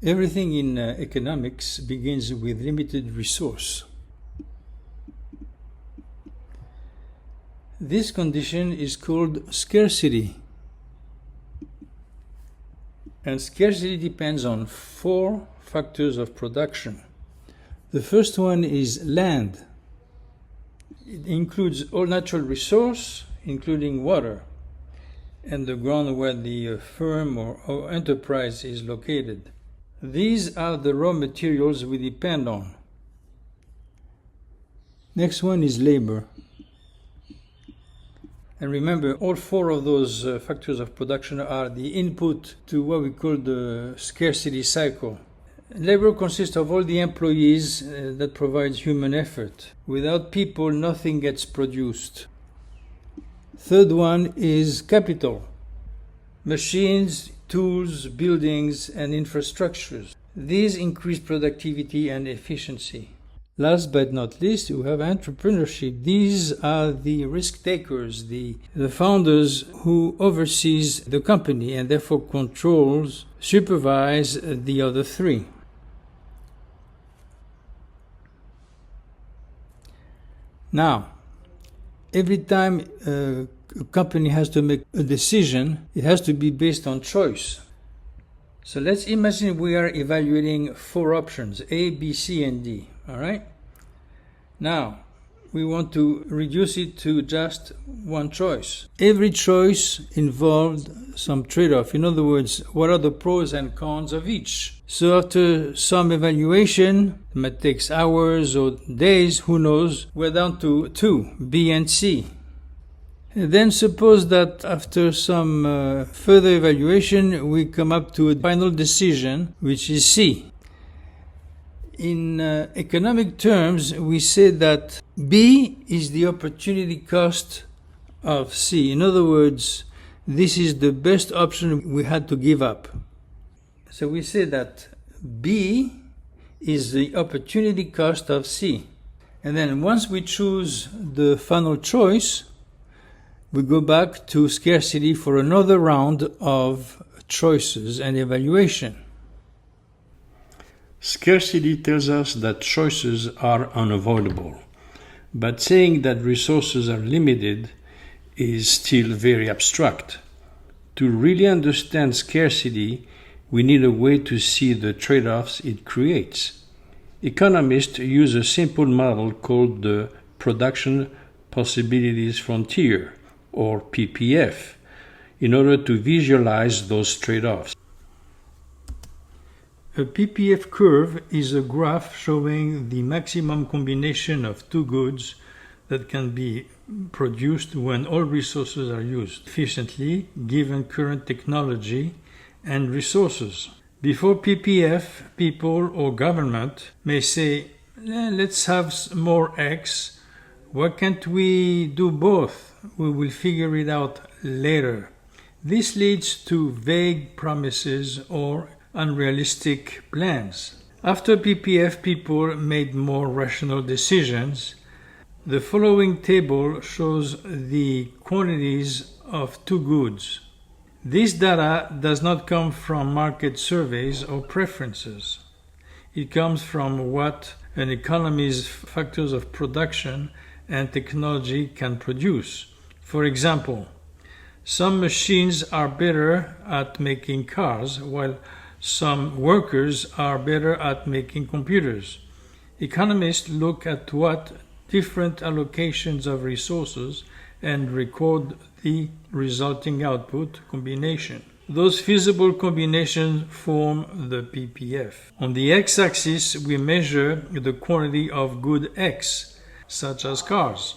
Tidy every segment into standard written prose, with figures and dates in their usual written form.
Everything in economics begins with limited resource. This condition is called scarcity. And scarcity depends on 4 factors of production. The first one is land. It includes all natural resource, including water, and the ground where the firm or enterprise is located. These are the raw materials we depend on. Next one is labor. And remember, all 4 of those factors of production are the input to what we call the scarcity cycle. Labor consists of all the employees that provide human effort. Without people, nothing gets produced. Third one is capital. Machines, tools, buildings, and infrastructures. These increase productivity and efficiency. Last but not least, we have entrepreneurship. These are the risk takers, the founders who oversees the company and therefore controls, supervise the other 3. Now, every time a company has to make a decision, it has to be based on choice. So let's imagine we are evaluating 4 options, A, B, C, and D. All right? Now, we want to reduce it to just one choice. Every choice involved some trade-off. In other words, what are the pros and cons of each? So after some evaluation, it might take hours or days, who knows, we're down to 2, B and C. And then suppose that after some further evaluation, we come up to a final decision, which is C. In economic terms, we say that B is the opportunity cost of C. In other words, this is the best option we had to give up. So we say that B is the opportunity cost of C. And then once we choose the final choice, we go back to scarcity for another round of choices and evaluation. Scarcity tells us that choices are unavoidable, but saying that resources are limited is still very abstract. To really understand scarcity, we need a way to see the trade-offs it creates. Economists use a simple model called the Production Possibilities Frontier, or PPF, in order to visualize those trade-offs. A PPF curve is a graph showing the maximum combination of 2 goods that can be produced when all resources are used efficiently given current technology and resources. Before PPF, people or government may say, let's have more X. Why can't we do both? We will figure it out later. This leads to vague promises or unrealistic plans. After PPF, people made more rational decisions. The following table shows the quantities of 2 goods. This data does not come from market surveys or preferences. It comes from what an economy's factors of production and technology can produce. For example, some machines are better at making cars, while some workers are better at making computers. Economists look at what different allocations of resources and record the resulting output combination. Those feasible combinations form the PPF. On the x-axis, we measure the quantity of good X, such as cars.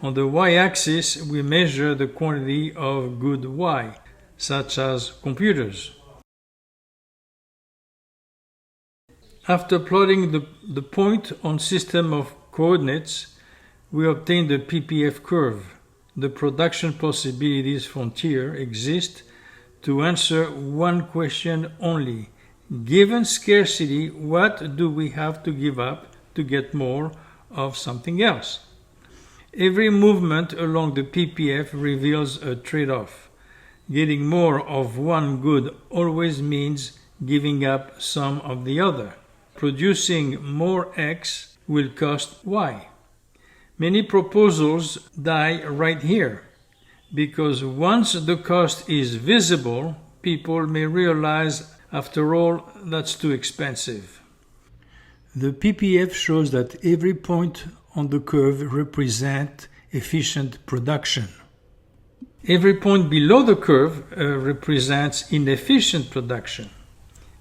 On the y-axis, we measure the quantity of good Y, such as computers. After plotting the point on system of coordinates, we obtain the PPF curve. The production possibilities frontier exists to answer one question only. Given scarcity, what do we have to give up to get more of something else? Every movement along the PPF reveals a trade-off. Getting more of one good always means giving up some of the other. Producing more X will cost Y. Many proposals die right here, because once the cost is visible, people may realize, after all, that's too expensive. The PPF shows that every point on the curve represents efficient production. Every point below the curve represents inefficient production.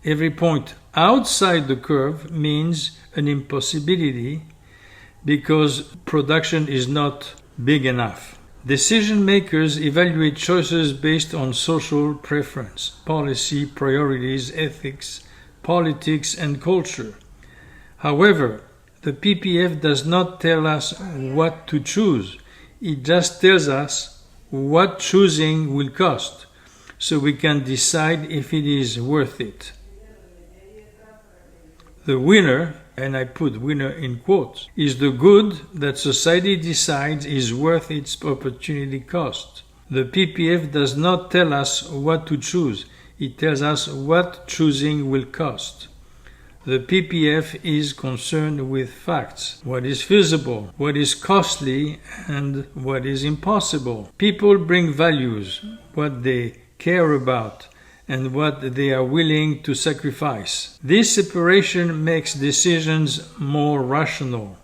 Every point outside the curve means an impossibility because production is not big enough. Decision makers evaluate choices based on social preference, policy, priorities, ethics, politics, and culture. However, the PPF does not tell us what to choose. It just tells us what choosing will cost, so we can decide if it is worth it. The winner, and I put winner in quotes, is the good that society decides is worth its opportunity cost. The PPF does not tell us what to choose. It tells us what choosing will cost. The PPF is concerned with facts, what is feasible, what is costly, and what is impossible. People bring values, what they care about, and what they are willing to sacrifice. This separation makes decisions more rational.